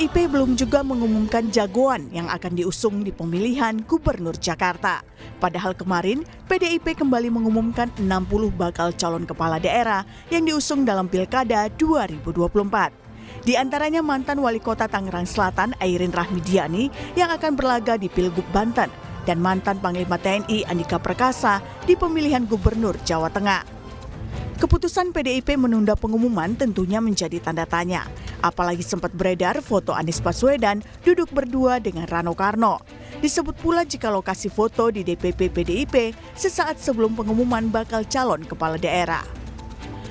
PDIP belum juga mengumumkan jagoan yang akan diusung di pemilihan Gubernur Jakarta. Padahal kemarin, PDIP kembali mengumumkan 60 bakal calon kepala daerah yang diusung dalam Pilkada 2024. Di antaranya mantan Wali Kota Tangerang Selatan Airin Rahmidiani yang akan berlaga di Pilgub Banten dan mantan Panglima TNI Andika Perkasa di pemilihan Gubernur Jawa Tengah. Keputusan PDIP menunda pengumuman tentunya menjadi tanda tanya. Apalagi sempat beredar foto Anies Baswedan duduk berdua dengan Rano Karno. Disebut pula jika lokasi foto di DPP PDIP sesaat sebelum pengumuman bakal calon kepala daerah.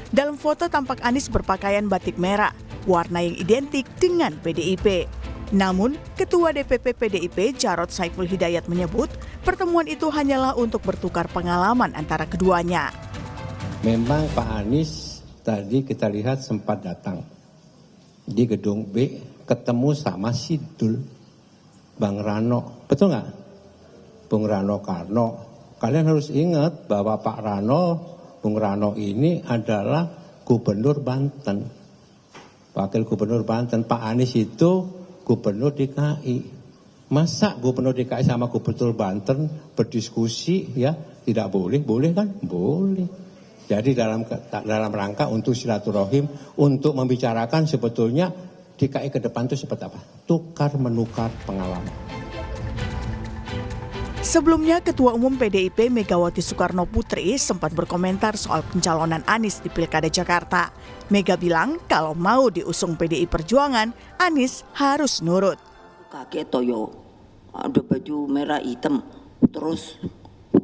Dalam foto tampak Anies berpakaian batik merah, warna yang identik dengan PDIP. Namun, Ketua DPP PDIP Jarod Saiful Hidayat menyebut pertemuan itu hanyalah untuk bertukar pengalaman antara keduanya. Memang Pak Anies tadi kita lihat sempat datang di gedung B, ketemu sama Sidul, Bang Rano. Betul nggak? Bung Rano Karno. Kalian harus ingat bahwa Pak Rano, Bung Rano ini adalah Gubernur Banten. Wakil Gubernur Banten. Pak Anies itu Gubernur DKI. Masa Gubernur DKI sama Gubernur Banten berdiskusi ya? Tidak boleh, boleh kan? Boleh. Jadi dalam rangka untuk silaturahim, untuk membicarakan sebetulnya DKI ke depan itu seperti apa? Tukar menukar pengalaman. Sebelumnya, Ketua Umum PDIP Megawati Soekarno Putri sempat berkomentar soal pencalonan Anies di Pilkada Jakarta. Mega bilang kalau mau diusung PDI Perjuangan, Anies harus nurut. Kaget toyo, ada baju merah hitam, terus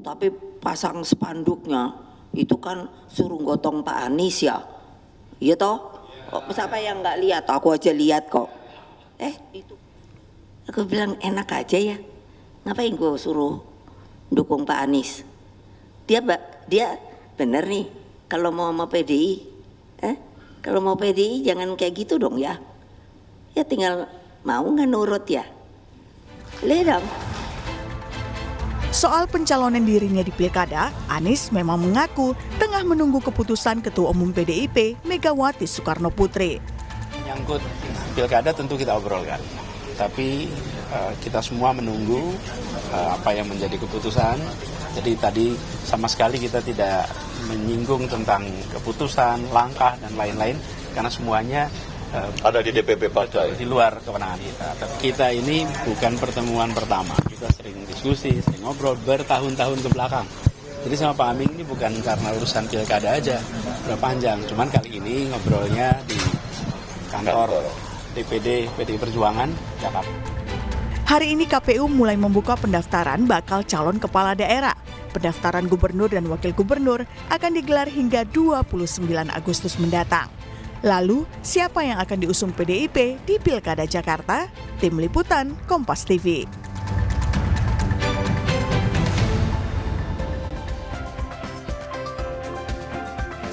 tapi pasang spanduknya. Itu kan suruh gotong Pak Anies ya, iya toh? Oh, siapa yang nggak lihat? Aku aja lihat kok. Itu, aku bilang enak aja ya. Ngapain gue suruh dukung Pak Anies? Dia bener nih. Kalau mau PDI, kalau mau PDI jangan kayak gitu dong ya. Ya tinggal mau nggak nurut ya. Lihat dong. Soal pencalonan dirinya di Pilkada, Anies memang mengaku tengah menunggu keputusan Ketua Umum PDIP Megawati Soekarno Putri. Menyangkut Pilkada tentu kita obrolkan, tapi kita semua menunggu apa yang menjadi keputusan. Jadi tadi sama sekali kita tidak menyinggung tentang keputusan, langkah, dan lain-lain, karena semuanya ada di DPP partai. Di luar kewenangan kita. Tapi kita ini bukan pertemuan pertama. Kita sering diskusi, sering ngobrol bertahun-tahun ke belakang. Jadi sama Pak Amin ini bukan karena urusan pilkada aja, udah panjang. Cuman kali ini ngobrolnya di kantor DPD PDI Perjuangan Jakarta. Hari ini KPU mulai membuka pendaftaran bakal calon kepala daerah. Pendaftaran gubernur dan wakil gubernur akan digelar hingga 29 Agustus mendatang. Lalu, siapa yang akan diusung PDIP di Pilkada Jakarta? Tim Liputan Kompas TV.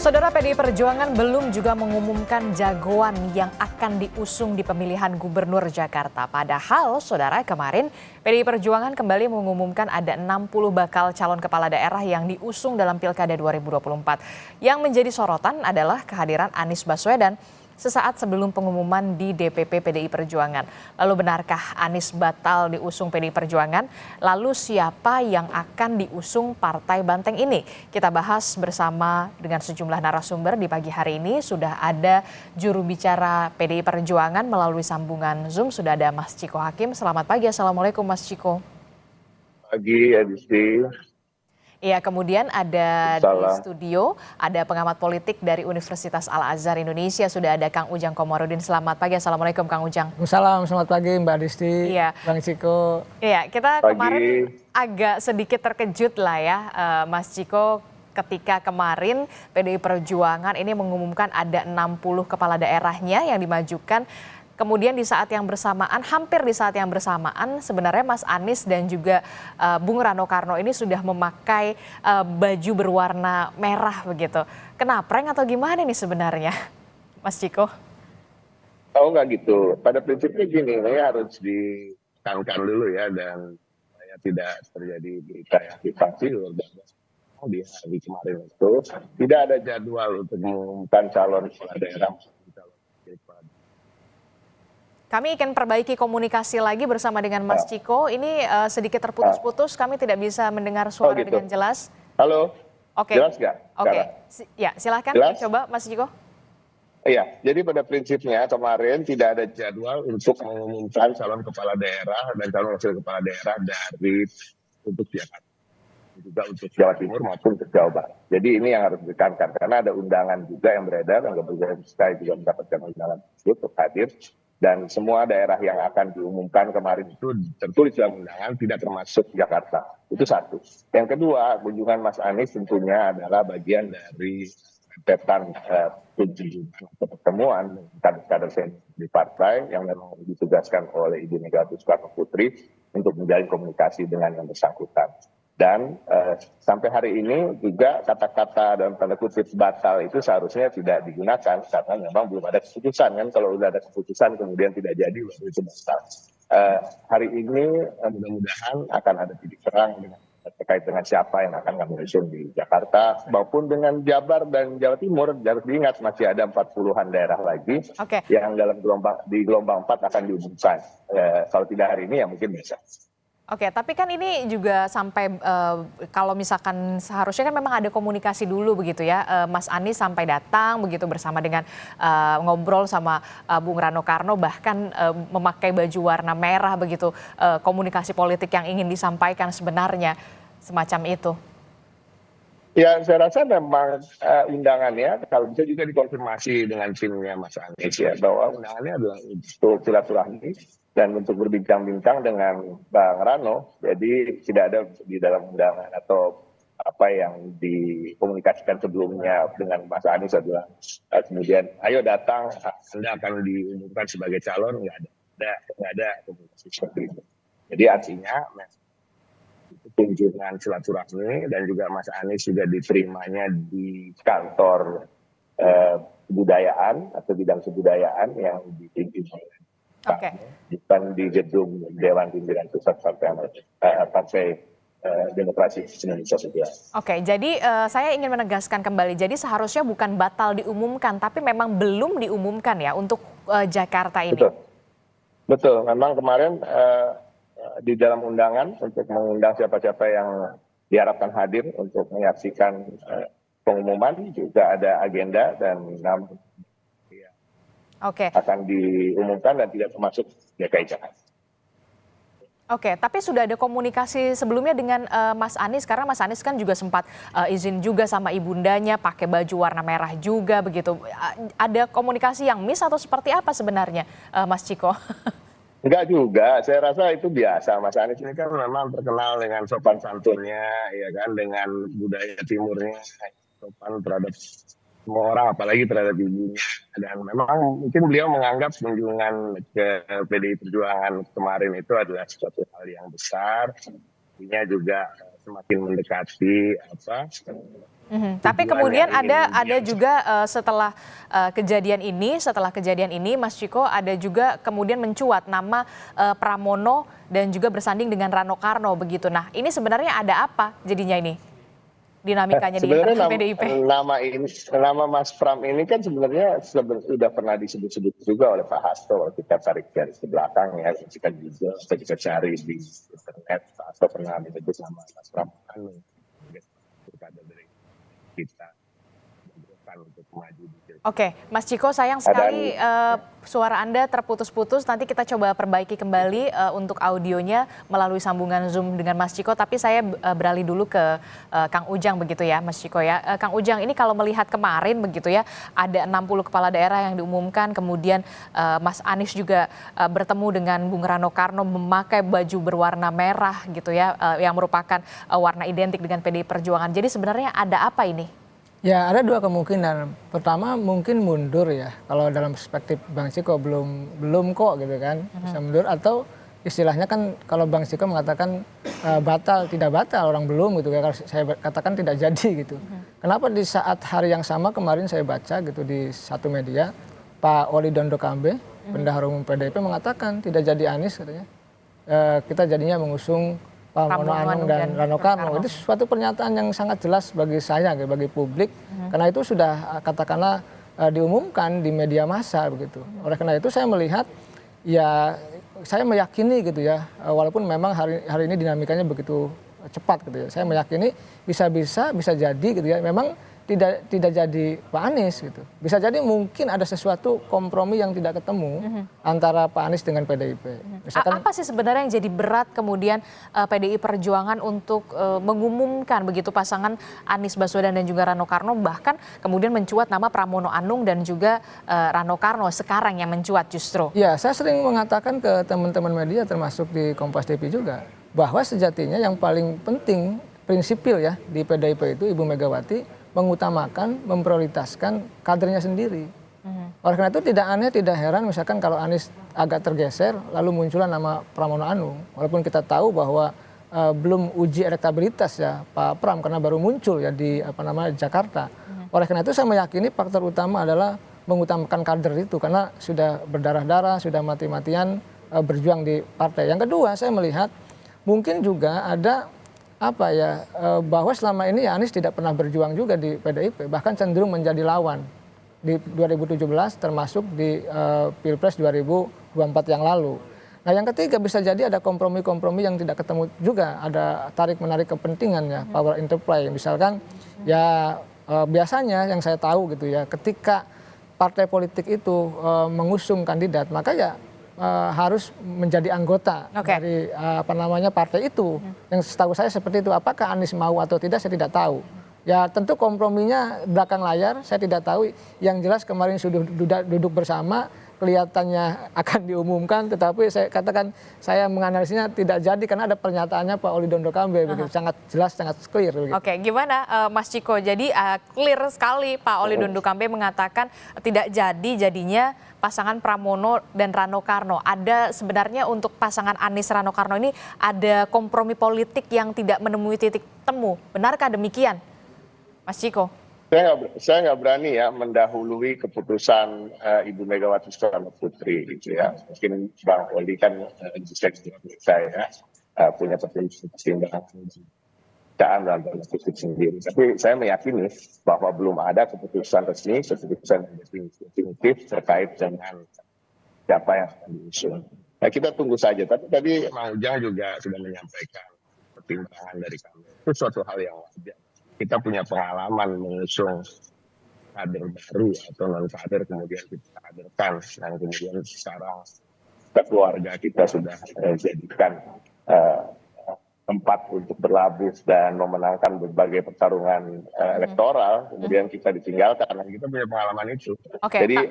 Saudara, PDI Perjuangan belum juga mengumumkan jagoan yang akan diusung di pemilihan Gubernur Jakarta. Padahal, saudara, kemarin PDI Perjuangan kembali mengumumkan ada 60 bakal calon kepala daerah yang diusung dalam Pilkada 2024. Yang menjadi sorotan adalah kehadiran Anies Baswedan sesaat sebelum pengumuman di DPP PDI Perjuangan. Lalu benarkah Anies batal diusung PDI Perjuangan? Lalu siapa yang akan diusung Partai Banteng ini? Kita bahas bersama dengan sejumlah narasumber di pagi hari ini. Sudah ada juru bicara PDI Perjuangan melalui sambungan Zoom. Sudah ada Mas Ciko Hakim. Selamat pagi. Assalamualaikum Mas Ciko. Pagi, Adisti. Iya, kemudian ada di studio, ada pengamat politik dari Universitas Al-Azhar Indonesia, sudah ada Kang Ujang Komarudin. Selamat pagi, Assalamualaikum Kang Ujang. Salam, selamat pagi Mbak Disti, iya. Bang Ciko. Iya, kita pagi. Kemarin agak sedikit terkejut lah ya, Mas Ciko, ketika kemarin PDI Perjuangan ini mengumumkan ada 60 kepala daerahnya yang dimajukan. Kemudian di saat yang bersamaan, hampir di saat yang bersamaan, sebenarnya Mas Anies dan juga Bung Rano Karno ini sudah memakai baju berwarna merah begitu. Kena prank atau gimana nih sebenarnya, Mas Ciko? Oh nggak gitu. Pada prinsipnya gini, ini harus ditekankan dulu ya, dan tidak terjadi berita yang aktivasi di hari kemarin itu tidak ada jadwal untuk mengumumkan calon kepala daerah. Kami ingin perbaiki komunikasi lagi bersama dengan Mas Ciko. Ini sedikit terputus-putus, kami tidak bisa mendengar suara gitu. dengan jelas. Halo, Oke. jelas nggak? Oke, ya silahkan Jelas? coba Mas Ciko. Iya, jadi pada prinsipnya kemarin tidak ada jadwal untuk mengumumkan calon kepala daerah dan calon wakil kepala daerah dari untuk Jakarta, juga untuk Jawa Timur maupun untuk Jawa Barat. Jadi ini yang harus ditekankan karena ada undangan juga yang beredar, yang kemudian saya juga mendapatkan undangan tersebut untuk hadir, dan semua daerah yang akan diumumkan kemarin itu tertulis dalam undangan tidak termasuk Jakarta. Itu satu. Yang kedua, kunjungan Mas Anies tentunya adalah bagian dari rentetan kunjungan atau pertemuan kader-kader senior di partai yang memang ditugaskan oleh Ibu Megawati Soekarno Putri untuk menjalin komunikasi dengan yang bersangkutan. Dan sampai hari ini juga kata-kata dalam tanda kutip batal itu seharusnya tidak digunakan karena memang belum ada keputusan kan. Kalau sudah ada keputusan kemudian tidak jadi baru itu batal. Hari ini mudah-mudahan akan ada titik terang terkait dengan siapa yang akan kami usung di Jakarta maupun dengan Jabar dan Jawa Timur. Harus diingat masih ada 40-an daerah lagi yang dalam gelombang 4 akan diumumkan. Kalau tidak hari ini ya mungkin besok. Oke, tapi kan ini juga sampai kalau misalkan seharusnya kan memang ada komunikasi dulu begitu ya, Mas Anies sampai datang begitu bersama dengan ngobrol sama Bung Rano Karno, bahkan memakai baju warna merah begitu, komunikasi politik yang ingin disampaikan sebenarnya semacam itu. Ya, saya rasa memang undangannya kalau bisa juga dikonfirmasi dengan timnya Mas Anies ya, bahwa undangannya adalah untuk silaturahmi dan untuk berbincang-bincang dengan Bang Rano. Jadi tidak ada di dalam undangan atau apa yang dikomunikasikan sebelumnya dengan Mas Anies adalah kemudian ayo datang, Anda akan diumumkan sebagai calon. Nggak ada komunikasi seperti itu. Jadi artinya kunjungan silaturahmi dan juga Mas Anies juga diterimanya di kantor kebudayaan atau bidang kebudayaan yang dipimpin oleh bukan di gedung Dewan Pimpinan Pusat Partai Demokrasi Indonesia Sejahtera. Oke, jadi saya ingin menegaskan kembali, jadi seharusnya bukan batal diumumkan, tapi memang belum diumumkan ya untuk Jakarta ini. Betul. Memang kemarin di dalam undangan untuk mengundang siapa-siapa yang diharapkan hadir untuk menyaksikan pengumuman juga ada agenda dan nama akan diumumkan dan tidak termasuk DKI Jakarta. Oke, tapi sudah ada komunikasi sebelumnya dengan Mas Anies, karena Mas Anies kan juga sempat izin juga sama ibundanya pakai baju warna merah juga begitu. Ada komunikasi yang miss atau seperti apa sebenarnya, Mas Ciko? Enggak juga, saya rasa itu biasa. Mas Anies ini kan memang terkenal dengan sopan santunnya, ya kan, dengan budaya timurnya, sopan terhadap semua orang, apalagi terhadap ibunya. Dan memang mungkin beliau menganggap kunjungan ke PDI Perjuangan kemarin itu adalah suatu hal yang besar. Artinya juga semakin mendekati Tapi kemudian ada juga setelah kejadian ini, Mas Ciko, ada juga kemudian mencuat nama Pramono dan juga bersanding dengan Rano Karno begitu. Nah, ini sebenarnya ada apa jadinya ini? Dinamikanya di internal PDIP. Nama Mas Pram ini kan sebenarnya sudah pernah disebut-sebut juga oleh Pak Hasto. Kalau kita tarik garis ke belakang ya, kita juga kita cari di internet, Pak Hasto pernah menyebut nama Mas Pram kan dari kita untuk maju. Oke, Mas Ciko, sayang sekali suara Anda terputus-putus. Nanti kita coba perbaiki kembali untuk audionya melalui sambungan Zoom dengan Mas Ciko. Tapi saya beralih dulu ke Kang Ujang begitu ya, Mas Ciko ya. Kang Ujang, ini kalau melihat kemarin begitu ya, ada 60 kepala daerah yang diumumkan. Kemudian Mas Anies juga bertemu dengan Bung Rano Karno memakai baju berwarna merah gitu ya, yang merupakan warna identik dengan PDI Perjuangan. Jadi sebenarnya ada apa ini? Ya, ada dua kemungkinan. Pertama mungkin mundur ya, kalau dalam perspektif Bang Ciko belum kok gitu kan, bisa mundur, atau istilahnya kan kalau Bang Ciko mengatakan batal, tidak batal, orang belum gitu ya, kalau saya katakan tidak jadi gitu. Kenapa di saat hari yang sama kemarin saya baca gitu di satu media, Pak Oli Dondo Kambe, Bendahara Umum PDIP mengatakan tidak jadi Anies katanya, kita jadinya mengusung Pramono Anung dan Rano Karno. Itu suatu pernyataan yang sangat jelas bagi saya, bagi publik, karena itu sudah katakanlah diumumkan di media massa begitu. Oleh karena itu saya melihat ya saya meyakini gitu ya, walaupun memang hari ini dinamikanya begitu cepat gitu ya, saya meyakini bisa jadi gitu ya, memang tidak jadi Pak Anies gitu. Bisa jadi mungkin ada sesuatu kompromi yang tidak ketemu antara Pak Anies dengan PDIP. Misalkan, apa sih sebenarnya yang jadi berat kemudian PDI Perjuangan untuk mengumumkan begitu pasangan Anies Baswedan dan juga Rano Karno, bahkan kemudian mencuat nama Pramono Anung dan juga Rano Karno sekarang yang mencuat justru? Ya, saya sering mengatakan ke teman-teman media termasuk di Kompas TV juga bahwa sejatinya yang paling penting prinsipil ya di PDIP itu Ibu Megawati mengutamakan, memprioritaskan kadernya sendiri. Oleh karena itu tidak aneh, tidak heran misalkan kalau Anies agak tergeser lalu muncullah nama Pramono Anung. Walaupun kita tahu bahwa belum uji elektabilitas ya Pak Pram karena baru muncul ya di Jakarta. Oleh karena itu saya meyakini faktor utama adalah mengutamakan kader itu karena sudah berdarah-darah, sudah mati-matian berjuang di partai. Yang kedua saya melihat mungkin juga ada bahwa selama ini Anies tidak pernah berjuang juga di PDIP, bahkan cenderung menjadi lawan di 2017 termasuk di Pilpres 2024 yang lalu. Nah yang ketiga bisa jadi ada kompromi-kompromi yang tidak ketemu juga, ada tarik-menarik kepentingan ya, power interplay. Misalkan ya biasanya yang saya tahu gitu ya, ketika partai politik itu mengusung kandidat, maka ya harus menjadi anggota dari partai itu. Yang setahu saya seperti itu. Apakah Anies mau atau tidak saya tidak tahu. Ya tentu komprominya belakang layar saya tidak tahu. Yang jelas kemarin sudah duduk bersama, kelihatannya akan diumumkan, tetapi saya katakan saya menganalisisnya tidak jadi karena ada pernyataannya Pak Oli Dondo Kambe begitu, sangat jelas, sangat clear. Begitu. Oke, gimana Mas Ciko? Jadi clear sekali Pak Oli Dondo Kambe mengatakan tidak jadinya pasangan Pramono dan Rano Karno. Ada sebenarnya untuk pasangan Anies Rano Karno ini ada kompromi politik yang tidak menemui titik temu. Benarkah demikian, Mas Ciko? Saya nggak berani ya mendahului keputusan Ibu Megawati Soekarno Putri gitu ya. Mungkin Bang Oli kan bisa saya punya pertimbangan dalam tanda kutip sendiri. Tapi saya meyakini bahwa belum ada keputusan resmi, keputusan definitif terkait dengan siapa yang akan diusung. Nah, kita tunggu saja. Tapi tadi Mang Ujang juga sudah menyampaikan pertimbangan dari kami. Itu suatu hal yang wajar. Kita punya pengalaman mengusung kader baru atau non kader kemudian kita kaderkan dan kemudian sekarang keluarga kita sudah jadikan tempat untuk berlabuh dan memenangkan berbagai pertarungan elektoral, kemudian kita ditinggalkan karena kita punya pengalaman itu. Jadi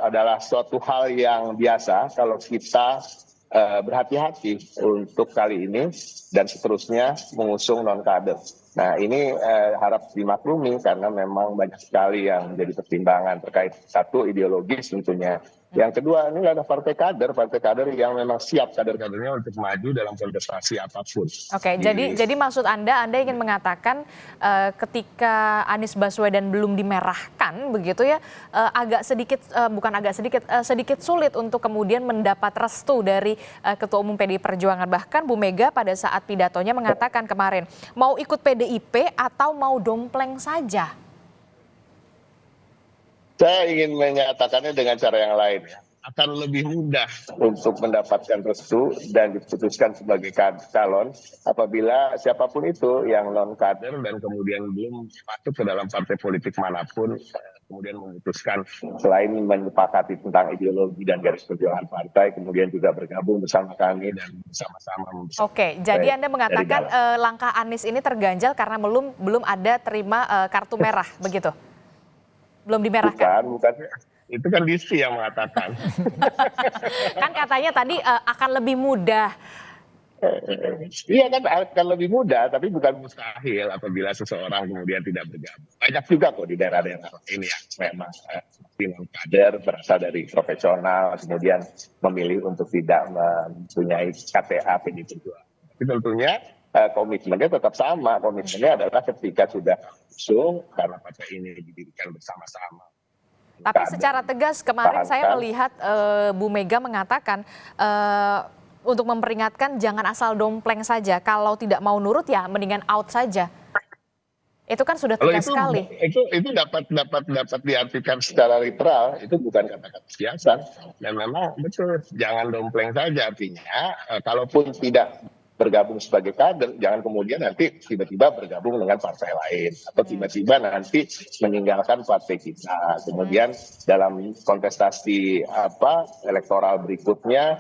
adalah suatu hal yang biasa kalau kita berhati-hati untuk kali ini dan seterusnya mengusung non kader. Nah ini harap dimaklumi karena memang banyak sekali yang menjadi pertimbangan terkait satu ideologis tentunya. Yang kedua ini ada partai kader yang memang siap kader-kadernya untuk maju dalam kontestasi apapun. Oke, jadi maksud Anda ingin mengatakan ketika Anies Baswedan belum dimerahkan begitu ya, sedikit sulit untuk kemudian mendapat restu dari Ketua Umum PDI Perjuangan. Bahkan Bu Mega pada saat pidatonya mengatakan kemarin mau ikut PDIP atau mau dompleng saja. Saya ingin menyatakannya dengan cara yang lain ya. Akan lebih mudah untuk mendapatkan restu dan diputuskan sebagai calon apabila siapapun itu yang non kader dan kemudian belum masuk ke dalam partai politik manapun kemudian memutuskan selain menyepakati tentang ideologi dan garis perjuangan partai kemudian juga bergabung bersama kami dan bersama-sama. Oke, jadi Anda mengatakan langkah Anies ini terganjal karena belum ada terima kartu merah begitu? Belum dimerahkan? Bukan. Itu kan Disi yang mengatakan. Kan katanya tadi akan lebih mudah. Iya kan akan lebih mudah, tapi bukan mustahil apabila seseorang kemudian tidak bergabung. Banyak juga kok di daerah-daerah ini yang memang non kader berasal dari profesional, kemudian memilih untuk tidak mempunyai KTA PDI Perjuangan. Tapi tentunya komitmennya tetap sama. Komitmennya adalah ketika sudah usung karena partai ini didirikan bersama-sama. Tapi secara tegas kemarin saya melihat Bu Mega mengatakan untuk memperingatkan jangan asal dompleng saja. Kalau tidak mau nurut ya mendingan out saja. Itu kan sudah Kalau tegas sekali. itu dapat diartikan secara literal, itu bukan kata-kata siasat. Dan memang betul, jangan dompleng saja, artinya kalaupun tidak bergabung sebagai kader, jangan kemudian nanti tiba-tiba bergabung dengan partai lain atau tiba-tiba nanti meninggalkan partai kita. Kemudian dalam kontestasi elektoral berikutnya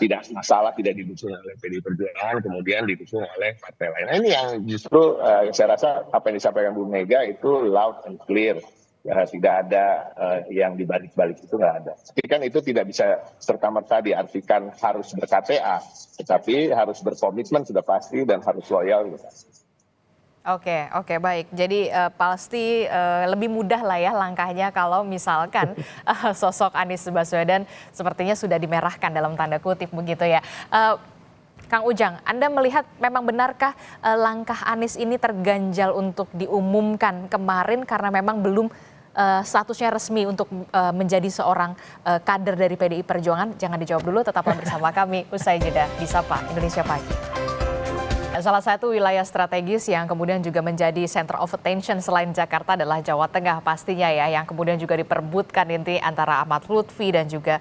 tidak masalah, tidak didukung oleh PDI Perjuangan, kemudian didukung oleh partai lain. Nah, ini yang justru saya rasa apa yang disampaikan Bu Mega itu loud and clear. Tidak ada yang dibalik-balik, itu nggak ada. Tapi kan itu tidak bisa serta-merta diartikan harus ber-KTA, tetapi harus berkomitmen sudah pasti dan harus loyal juga. Oke, baik. Jadi pasti lebih mudah lah ya langkahnya kalau misalkan sosok Anies Baswedan sepertinya sudah dimerahkan dalam tanda kutip begitu ya. Kang Ujang, Anda melihat memang benarkah langkah Anies ini terganjal untuk diumumkan kemarin karena memang belum statusnya resmi untuk menjadi seorang kader dari PDI Perjuangan? Jangan dijawab dulu, tetaplah bersama kami usai jeda di Sapa Indonesia Pagi. Salah satu wilayah strategis yang kemudian juga menjadi center of attention selain Jakarta adalah Jawa Tengah pastinya ya, yang kemudian juga diperebutkan nanti antara Ahmad Lutfi dan juga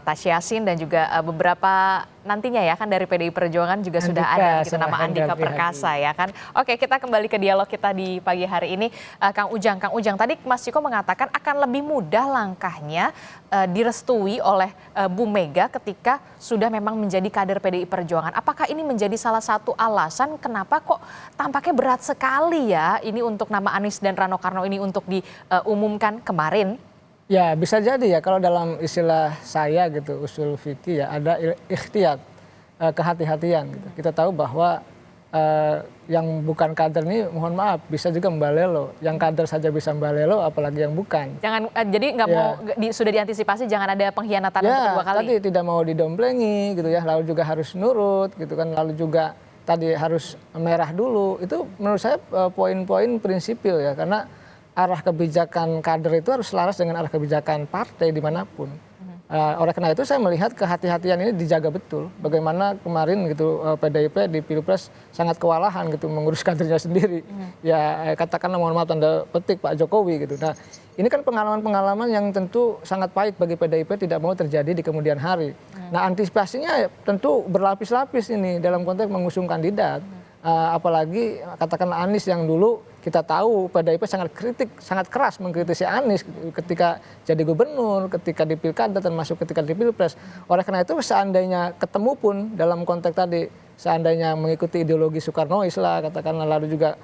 Tash Yassin dan juga beberapa nantinya ya kan dari PDI Perjuangan juga sudah ada gitu nama Andika Perkasa ya kan. Oke, kita kembali ke dialog kita di pagi hari ini. Kang Ujang tadi Mas Ciko mengatakan akan lebih mudah langkahnya direstui oleh Bu Mega ketika sudah memang menjadi kader PDI Perjuangan. Apakah ini menjadi salah satu alasan kenapa kok tampaknya berat sekali ya ini untuk nama Anies dan Rano Karno ini untuk diumumkan kemarin? Ya bisa jadi ya, kalau dalam istilah saya gitu, usul fikih ya ada ikhtiyat, kehati-hatian gitu. Kita tahu bahwa yang bukan kader ini mohon maaf bisa juga membalelo, yang kader saja bisa membalelo apalagi yang bukan. Jangan jadi nggak mau sudah diantisipasi jangan ada pengkhianatan untuk kedua kali. Tadi tidak mau didomplengi gitu ya, lalu juga harus nurut gitu kan, lalu juga tadi harus merah dulu. Itu menurut saya poin-poin prinsipil ya, karena arah kebijakan kader itu harus selaras dengan arah kebijakan partai dimanapun. Oleh karena itu saya melihat kehati-hatian ini dijaga betul. Bagaimana kemarin gitu PDIP di Pilpres sangat kewalahan gitu mengurus kadernya sendiri. Ya katakanlah mohon maaf tanda petik Pak Jokowi gitu. Nah ini kan pengalaman-pengalaman yang tentu sangat baik bagi PDIP tidak mau terjadi di kemudian hari. Nah antisipasinya tentu berlapis-lapis ini dalam konteks mengusung kandidat. Apalagi katakanlah Anies yang dulu kita tahu PDIP sangat keras mengkritisi Anies ketika jadi gubernur, ketika di pilkada termasuk ketika di pilpres. Oleh karena itu seandainya ketemu pun dalam konteks tadi, seandainya mengikuti ideologi Soekarnois lah katakanlah, lalu juga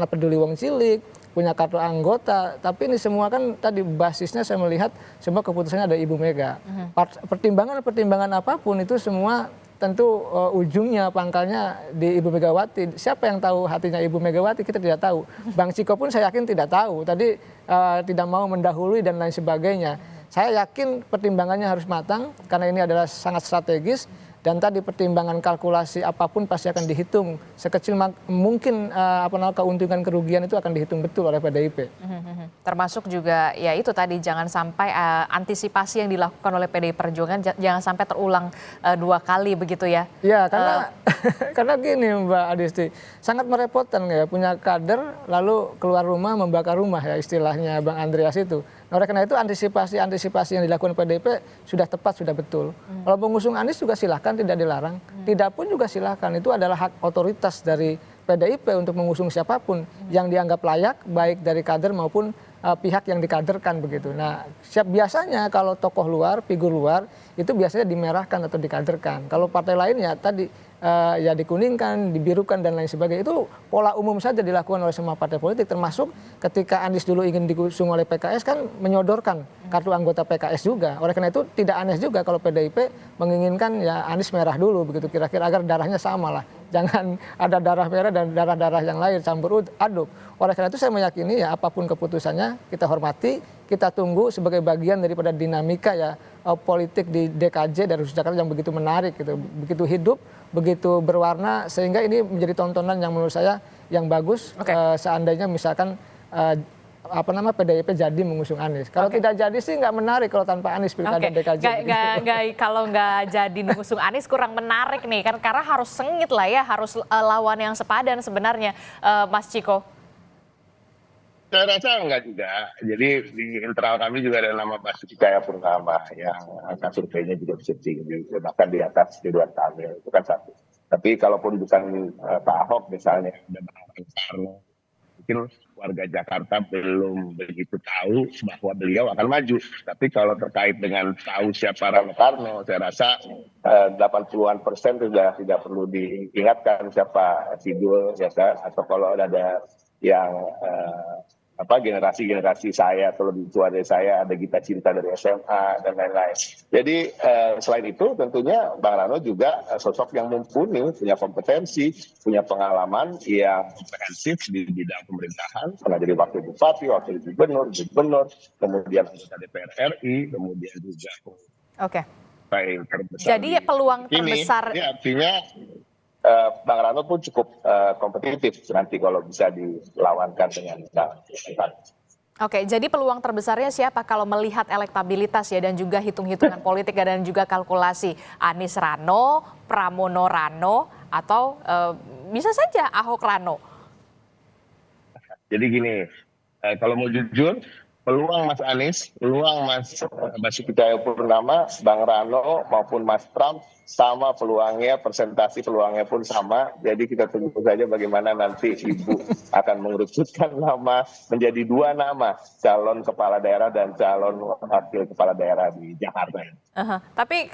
peduli wong cilik, punya kartu anggota, tapi ini semua kan tadi basisnya saya melihat semua keputusannya ada Ibu Mega. Pertimbangan apapun itu semua tentu ujungnya pangkalnya di Ibu Megawati. Siapa yang tahu hatinya Ibu Megawati kita tidak tahu. Bang Ciko pun saya yakin tidak tahu. Tadi tidak mau mendahului dan lain sebagainya. Saya yakin pertimbangannya harus matang karena ini adalah sangat strategis. Dan tadi pertimbangan kalkulasi apapun pasti akan dihitung. Sekecil mungkin keuntungan kerugian itu akan dihitung betul oleh PDIP. Termasuk juga ya itu tadi jangan sampai antisipasi yang dilakukan oleh PDI Perjuangan jangan sampai terulang dua kali begitu ya. Ya karena gini Mbak Adisti, sangat merepotkan ya punya kader lalu keluar rumah membakar rumah ya istilahnya Bang Andreas itu. Nah, oleh karena itu antisipasi yang dilakukan PDIP sudah tepat, sudah betul. Kalau pengusung Anies juga silahkan, tidak dilarang. Tidak pun juga silahkan, itu adalah hak otoritas dari PDIP untuk mengusung siapapun yang dianggap layak, baik dari kader maupun pihak yang dikaderkan begitu. Nah, biasanya kalau tokoh luar, figur luar, itu biasanya dimerahkan atau dikaderkan. Kalau partai lain ya tadi ya dikuningkan, dibirukan dan lain sebagainya. Itu pola umum saja dilakukan oleh semua partai politik, termasuk ketika Anies dulu ingin diusung oleh PKS kan menyodorkan kartu anggota PKS juga. Oleh karena itu tidak aneh juga kalau PDIP menginginkan ya Anies merah dulu begitu kira-kira agar darahnya sama lah. Jangan ada darah merah dan darah-darah yang lain campur aduk. Oleh karena itu saya meyakini ya apapun keputusannya kita hormati, kita tunggu sebagai bagian daripada dinamika ya politik di DKJ dari Jakarta yang begitu menarik gitu, begitu hidup, begitu berwarna sehingga ini menjadi tontonan yang menurut saya yang bagus seandainya misalkan PDIP jadi mengusung Anies. Kalau tidak jadi sih nggak menarik kalau tanpa Anies pilkada DKJ. Kalau nggak jadi mengusung Anies kurang menarik nih kan karena harus sengit lah ya, harus lawan yang sepadan sebenarnya Mas Ciko. Saya rasa enggak juga. Jadi di internal kami juga ada nama Basuki Cahayapurnama yang angka surveinya juga bisa tinggi, bahkan di atas Ridwan Kamil, itu kan satu. Tapi kalaupun bukan Pak Ahok misalnya, ada Bang Karno, mungkin warga Jakarta belum begitu tahu bahwa beliau akan maju. Tapi kalau terkait dengan tahu siapa Rano Karno, saya rasa 80-an% sudah tidak perlu diingatkan siapa Sidul, ya kan? Atau kalau ada yang generasi saya atau lebih tua dari saya, ada Gita Cinta dari SMA dan lain-lain. Jadi selain itu tentunya Bang Rano juga sosok yang mumpuni, punya kompetensi, punya pengalaman yang komprehensif di bidang pemerintahan, pernah jadi wakil bupati, wakil gubernur, kemudian anggota DPR RI, kemudian juga Oke. terbesar. Jadi peluang terbesar. Ini artinya Bang Rano pun cukup kompetitif nanti kalau bisa dilawankan dengan Oke, jadi peluang terbesarnya siapa kalau melihat elektabilitas ya dan juga hitung-hitungan politik dan juga kalkulasi? Anies Rano, Pramono Rano, atau bisa saja Ahok Rano? Jadi gini, kalau mau jujur, peluang Mas Anies, peluang Mas Basuki Cahayapurnama, Bang Rano maupun Mas Pram sama peluangnya, presentasi peluangnya pun sama. Jadi kita tunggu saja bagaimana nanti Ibu akan mengerucutkan nama menjadi 2 nama, calon kepala daerah dan calon wakil kepala daerah di Jakarta. Tapi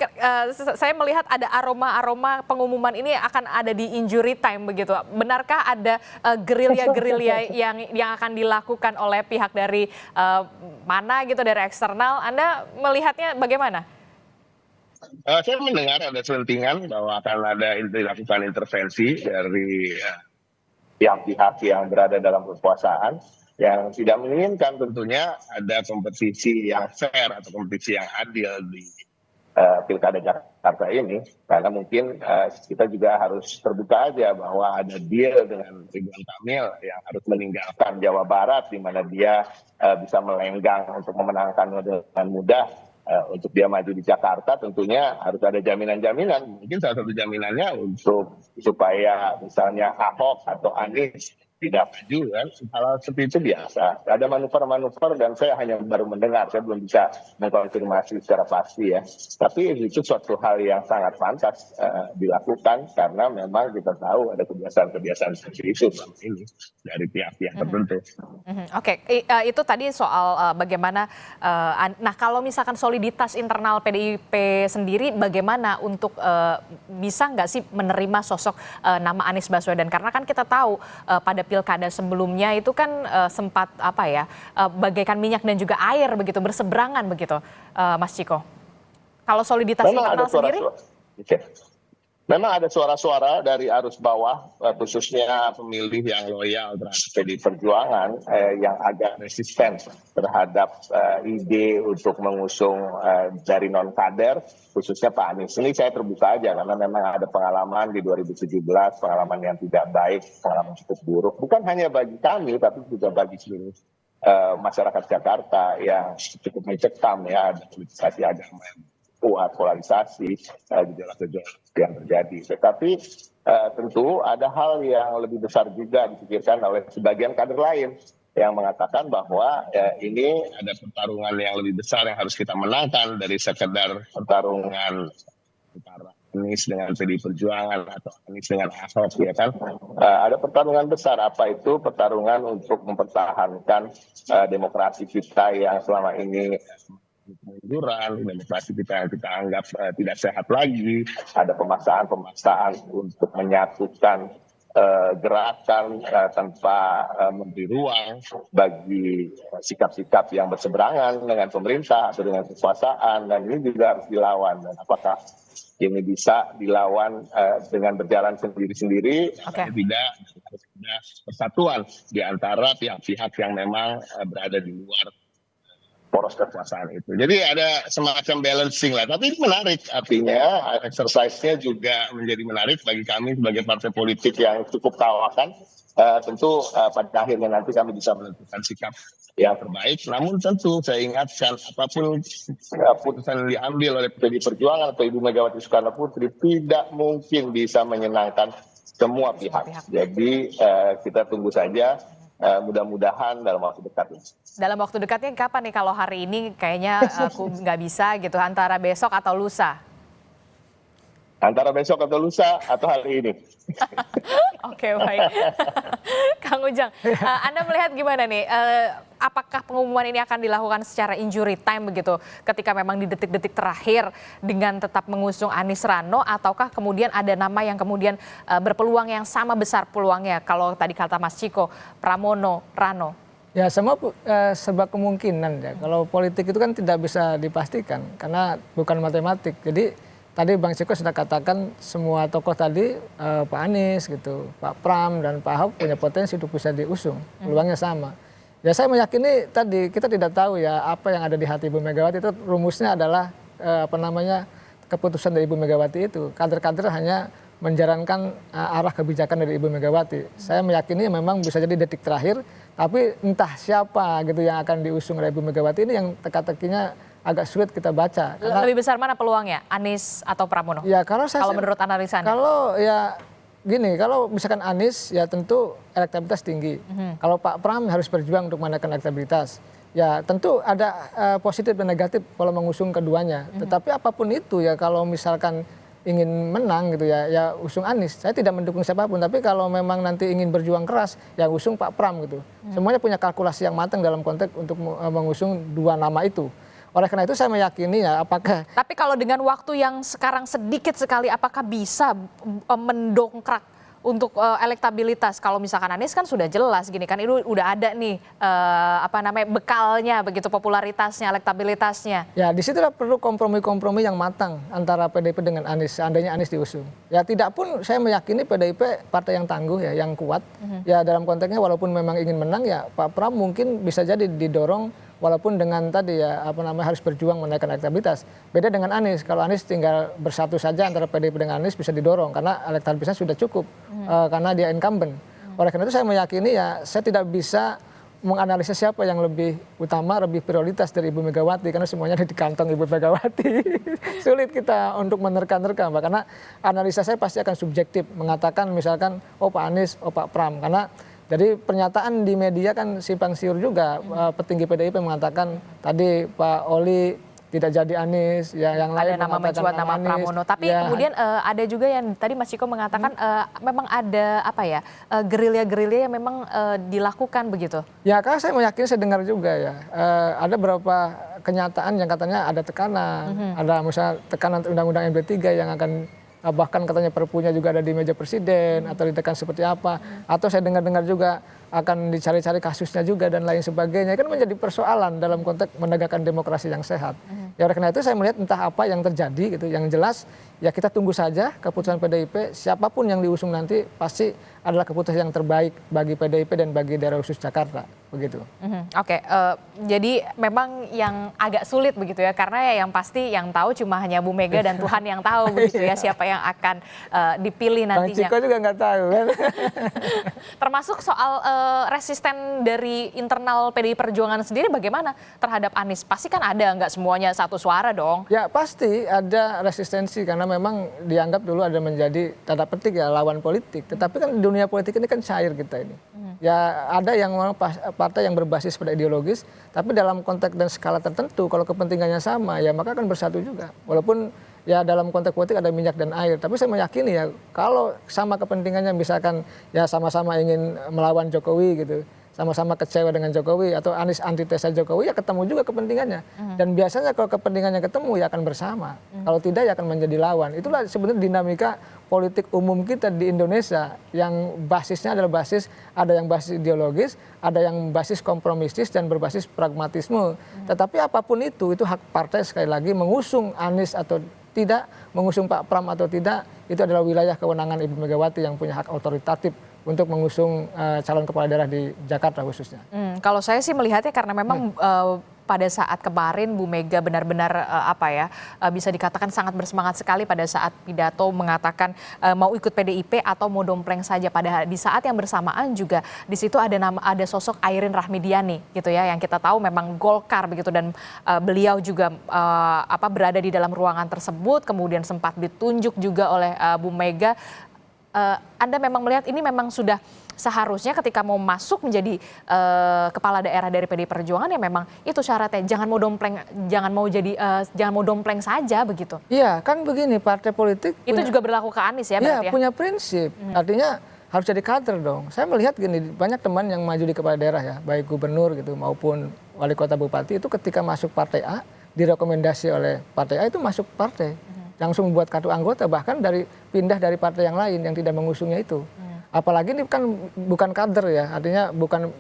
saya melihat ada aroma-aroma pengumuman ini akan ada di injury time begitu. Benarkah ada gerilya-gerilya yang akan dilakukan oleh pihak dari mana gitu, dari eksternal? Anda melihatnya bagaimana? Saya mendengar ada selentingan bahwa akan dilakukan intervensi dari pihak-pihak yang berada dalam kekuasaan yang tidak menginginkan tentunya ada kompetisi yang fair atau kompetisi yang adil di Pilkada Jakarta ini, karena mungkin kita juga harus terbuka aja bahwa ada deal dengan Ridwan Kamil yang harus meninggalkan Jawa Barat, di mana dia bisa melenggang untuk memenangkan dengan mudah. Untuk dia maju di Jakarta tentunya harus ada jaminan-jaminan. Mungkin salah satu jaminannya untuk supaya misalnya Ahok atau Anies tidak maju kan, hal seperti itu biasa. Ada manuver-manuver dan saya hanya baru mendengar, saya belum bisa mengkonfirmasi secara pasti ya. Tapi itu suatu hal yang sangat pantas dilakukan karena memang kita tahu ada kebiasaan-kebiasaan seperti itu selama ini dari pihak-pihak tertentu. Oke, itu tadi soal bagaimana. Nah, kalau misalkan soliditas internal PDIP sendiri, bagaimana untuk bisa nggak sih menerima sosok nama Anies Baswedan? Karena kan kita tahu pada pilkada sebelumnya itu kan sempat bagaikan minyak dan juga air begitu, berseberangan begitu, Mas Ciko. Kalau soliditas internal sendiri? Memang ada suara-suara dari arus bawah, khususnya pemilih yang loyal terhadap PDI Perjuangan, yang agak resisten terhadap ide untuk mengusung dari non-kader, khususnya Pak Anies. Ini saya terbuka aja, karena memang ada pengalaman di 2017, pengalaman yang tidak baik, pengalaman cukup buruk. Bukan hanya bagi kami, tapi juga bagi seluruh masyarakat Jakarta yang cukup mencekam ya, ada politisasi agama yang kuat, polarisasi, gejolak-gejolak yang terjadi. Tetapi tentu ada hal yang lebih besar juga dipikirkan oleh sebagian kader lain yang mengatakan bahwa ini ada pertarungan yang lebih besar yang harus kita menangkan dari sekedar pertarungan antara Anies dengan PDI Perjuangan atau Anies dengan Ahok, ya kan? Ada pertarungan besar, apa itu? Pertarungan untuk mempertahankan demokrasi kita yang selama ini kemunduran, demokrasi kita yang kita anggap tidak sehat lagi, ada pemaksaan untuk menyatukan gerakan tanpa memberi ruang bagi sikap-sikap yang berseberangan dengan pemerintah atau dengan kekuasaan, dan ini juga harus dilawan. Dan apakah ini bisa dilawan dengan berjalan sendiri-sendiri, atau tidak, harus ada persatuan di antara pihak-pihak yang memang berada di luar poros kekuasaan itu. Jadi ada semacam balancing lah. Tapi ini menarik, artinya exercise-nya juga menjadi menarik bagi kami sebagai partai politik yang cukup tawakan. Tentu pada akhirnya nanti kami bisa menentukan sikap yang terbaik. Namun tentu saya ingatkan, apapun putusan yang diambil oleh PDI Perjuangan atau Ibu Megawati Soekarno Putri tidak mungkin bisa menyenangkan semua pihak. Jadi kita tunggu saja mudah-mudahan dalam waktu dekat ini. Dalam waktu dekatnya kapan nih? Kalau hari ini kayaknya aku nggak bisa gitu, antara besok atau lusa. Antara besok atau lusa atau hari ini. Oke, baik. Kang Ujang, Anda melihat gimana nih? Apakah pengumuman ini akan dilakukan secara injury time begitu, ketika memang di detik-detik terakhir dengan tetap mengusung Anies Rano, ataukah kemudian ada nama yang kemudian berpeluang yang sama besar peluangnya? Kalau tadi kata Mas Ciko, Pramono, Rano. Ya semua serba kemungkinan ya. Kalau politik itu kan tidak bisa dipastikan karena bukan matematik. Jadi tadi Bang Ciko sudah katakan semua tokoh tadi, Pak Anies gitu, Pak Pram dan Pak Ahok punya potensi untuk bisa diusung, peluangnya sama. Ya saya meyakini tadi kita tidak tahu ya apa yang ada di hati Ibu Megawati, itu rumusnya adalah keputusan dari Ibu Megawati itu. Kader-kader hanya menjalankan arah kebijakan dari Ibu Megawati. Saya meyakini memang bisa jadi detik terakhir, tapi entah siapa gitu yang akan diusung oleh Ibu Megawati ini yang teka-tekinya agak sulit kita baca. Lebih besar mana peluangnya, Anies atau Pramono? Ya kalau menurut analisa Anda? Kalau ya gini, kalau misalkan Anies ya tentu elektabilitas tinggi. Kalau Pak Pram harus berjuang untuk menaikkan elektabilitas. Ya tentu ada positif dan negatif kalau mengusung keduanya. Tetapi apapun itu ya kalau misalkan ingin menang gitu ya usung Anies. Saya tidak mendukung siapapun, tapi kalau memang nanti ingin berjuang keras ya usung Pak Pram gitu. Semuanya punya kalkulasi yang matang dalam konteks untuk mengusung dua nama itu. Oleh karena itu saya meyakini ya apakah... Tapi kalau dengan waktu yang sekarang sedikit sekali, apakah bisa mendongkrak untuk elektabilitas? Kalau misalkan Anies kan sudah jelas gini kan, itu udah ada nih bekalnya begitu, popularitasnya, elektabilitasnya. Ya di situ perlu kompromi-kompromi yang matang antara PDIP dengan Anies, seandainya Anies diusung. Ya tidak pun saya meyakini PDIP partai yang tangguh ya, yang kuat. Ya dalam konteksnya walaupun memang ingin menang ya Pak Pram mungkin bisa jadi didorong walaupun dengan tadi ya harus berjuang menaikkan elektabilitas. Beda dengan Anies, kalau Anies tinggal bersatu saja antara PDIP dengan Anies bisa didorong karena elektabilitasnya sudah cukup karena dia incumbent. Oleh karena itu saya meyakini ya saya tidak bisa menganalisa siapa yang lebih utama, lebih prioritas dari Ibu Megawati karena semuanya ada di kantong Ibu Megawati. Sulit kita untuk menerka-nerka Mbak, karena analisa saya pasti akan subjektif mengatakan misalkan Pak Anies, Pak Pram, karena jadi pernyataan di media kan simpang siur juga. Petinggi PDIP mengatakan tadi Pak Oli tidak jadi Anies, ya yang lain ada nama mencuat nama Pramono. Tapi ya, kemudian ada juga yang tadi Mas Ciko mengatakan memang ada gerilya-gerilya yang memang dilakukan begitu. Ya karena saya meyakini, saya dengar juga ya ada beberapa kenyataan yang katanya ada tekanan, ada misalnya tekanan undang-undang MD3 yang akan bahkan katanya perpunya juga ada di meja presiden atau ditekan seperti apa, atau saya dengar-dengar juga akan dicari-cari kasusnya juga dan lain sebagainya, kan menjadi persoalan dalam konteks menegakkan demokrasi yang sehat. Ya oleh karena itu saya melihat entah apa yang terjadi gitu, yang jelas ya kita tunggu saja keputusan PDIP, siapapun yang diusung nanti pasti adalah keputusan yang terbaik bagi PDIP dan bagi daerah khusus Jakarta, begitu. Oke, jadi memang yang agak sulit begitu ya, karena ya yang pasti yang tahu cuma hanya Bu Mega dan Tuhan yang tahu begitu ya siapa yang akan dipilih nantinya. Bang Ciko juga nggak tahu kan. Termasuk soal resisten dari internal PDI Perjuangan sendiri bagaimana terhadap Anies? Pasti kan ada, nggak semuanya satu suara dong. Ya pasti ada resistensi karena memang dianggap dulu ada menjadi tanda petik ya lawan politik. Tetapi kan dunia politik ini kan cair kita ini. Ya ada yang partai yang berbasis pada ideologis, tapi dalam konteks dan skala tertentu kalau kepentingannya sama ya maka akan bersatu juga. Walaupun ya dalam konteks politik ada minyak dan air, tapi saya meyakini ya kalau sama kepentingannya misalkan ya sama-sama ingin melawan Jokowi gitu, sama-sama kecewa dengan Jokowi atau Anies antitesa Jokowi ya ketemu juga kepentingannya. Dan biasanya kalau kepentingannya ketemu ya akan bersama. Kalau tidak ya akan menjadi lawan. Itulah sebenarnya dinamika politik umum kita di Indonesia yang basisnya adalah ada yang basis ideologis, ada yang basis kompromistis dan berbasis pragmatisme. Tetapi apapun itu hak partai sekali lagi mengusung Anies atau tidak, mengusung Pak Pram atau tidak, itu adalah wilayah kewenangan Ibu Megawati yang punya hak otoritatif untuk mengusung calon kepala daerah di Jakarta khususnya. Kalau saya sih melihatnya karena memang pada saat kemarin Bu Mega benar-benar bisa dikatakan sangat bersemangat sekali pada saat pidato mengatakan mau ikut PDIP atau mau dompleng saja. Di saat yang bersamaan juga di situ ada sosok Airin Rahmidiani gitu ya, yang kita tahu memang Golkar begitu, dan beliau juga berada di dalam ruangan tersebut, kemudian sempat ditunjuk juga oleh Bu Mega Anda memang melihat ini memang sudah seharusnya ketika mau masuk menjadi kepala daerah dari PDI Perjuangan ya memang itu syaratnya, jangan mau dompleng saja begitu. Iya, kan begini, partai politik Itu juga berlaku ke Anies ya berarti ya? punya prinsip. Artinya harus jadi kader dong. Saya melihat gini, banyak teman yang maju di kepala daerah ya, baik gubernur gitu maupun wali kota bupati itu ketika masuk partai A, direkomendasi oleh partai A itu masuk partai. Langsung buat kartu anggota, bahkan pindah dari partai yang lain yang tidak mengusungnya itu. Apalagi ini kan bukan kader ya, artinya bukan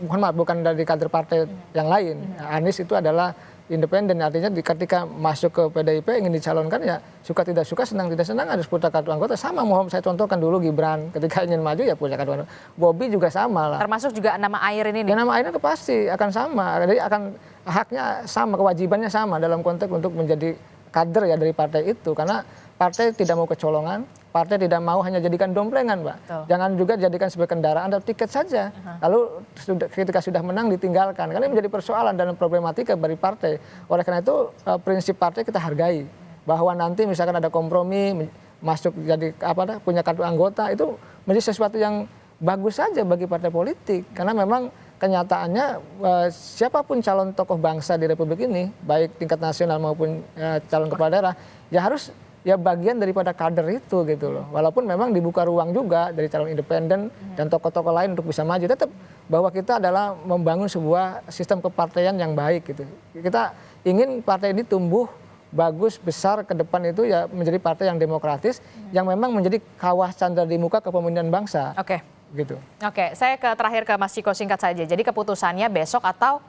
dari kader partai yang lain. Anies itu adalah independen, artinya ketika masuk ke PDIP ingin dicalonkan ya suka tidak suka, senang tidak senang harus punya kartu anggota. Sama mau saya contohkan dulu Gibran ketika ingin maju ya punya kartu anggota. Bobby juga sama lah. Termasuk juga nama Air ini Ya nih. nama Air itu pasti akan sama, jadi akan haknya sama, kewajibannya sama dalam konteks untuk menjadi kader ya dari partai itu, karena partai tidak mau kecolongan, partai tidak mau hanya jadikan domplengan, Mbak. Betul. Jangan juga jadikan sebagai kendaraan atau tiket saja. Lalu ketika sudah menang ditinggalkan. Karena ini menjadi persoalan dan problematika bagi partai. Oleh karena itu prinsip partai kita hargai. Bahwa nanti misalkan ada kompromi masuk jadi punya kartu anggota itu menjadi sesuatu yang bagus saja bagi partai politik. Karena memang kenyataannya siapapun calon tokoh bangsa di Republik ini, baik tingkat nasional maupun calon kepala daerah, ya harus ya bagian daripada kader itu gitu loh. Walaupun memang dibuka ruang juga dari calon independen dan tokoh-tokoh lain untuk bisa maju, tetap bahwa kita adalah membangun sebuah sistem kepartaian yang baik gitu. Kita ingin partai ini tumbuh bagus, besar ke depan itu ya menjadi partai yang demokratis, yang memang menjadi kawah candra di muka kepemimpinan bangsa. Oke. Gitu. Oke, saya terakhir ke Mas Ciko singkat saja. Jadi keputusannya besok atau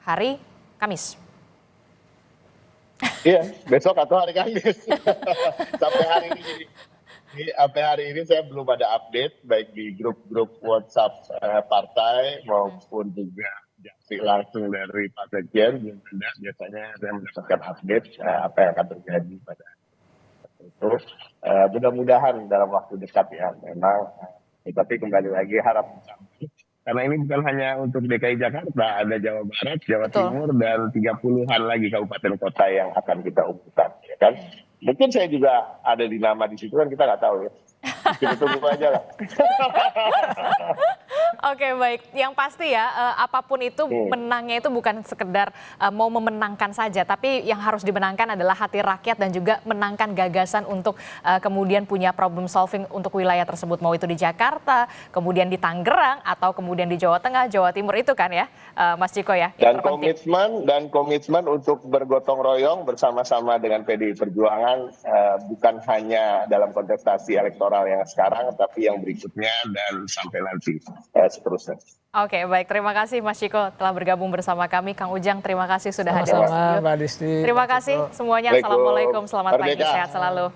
hari Kamis? Iya, besok atau hari Kamis. Sampai hari ini saya belum ada update baik di grup-grup WhatsApp partai maupun juga langsung dari Pak Sekjen. Biasanya saya mendapatkan update apa yang akan terjadi pada itu. Mudah-mudahan dalam waktu dekat ya memang. Tapi kembali lagi harap karena ini bukan hanya untuk DKI Jakarta, ada Jawa Barat, Jawa Timur, dan 30-an lagi kabupaten kota yang akan kita umumkan, ya kan? Mungkin saya juga ada di nama di situ kan kita nggak tahu ya. Kita tunggu aja lah. Oke, baik. Yang pasti ya, apapun itu menangnya itu bukan sekedar mau memenangkan saja, tapi yang harus dimenangkan adalah hati rakyat dan juga menangkan gagasan untuk kemudian punya problem solving untuk wilayah tersebut, mau itu di Jakarta, kemudian di Tangerang, atau kemudian di Jawa Tengah, Jawa Timur itu kan ya, Mas Ciko ya. Dan komitmen untuk bergotong royong bersama-sama dengan PDI Perjuangan bukan hanya dalam kontestasi elektoral yang sekarang, tapi yang berikutnya dan sampai nanti seterusnya. Oke, baik. Terima kasih Mas Ciko telah bergabung bersama kami. Kang Ujang, terima kasih sudah hadir di Sama-sama, studio. Mbak Disti. Terima kasih semuanya. Assalamualaikum, selamat pagi, sehat selalu.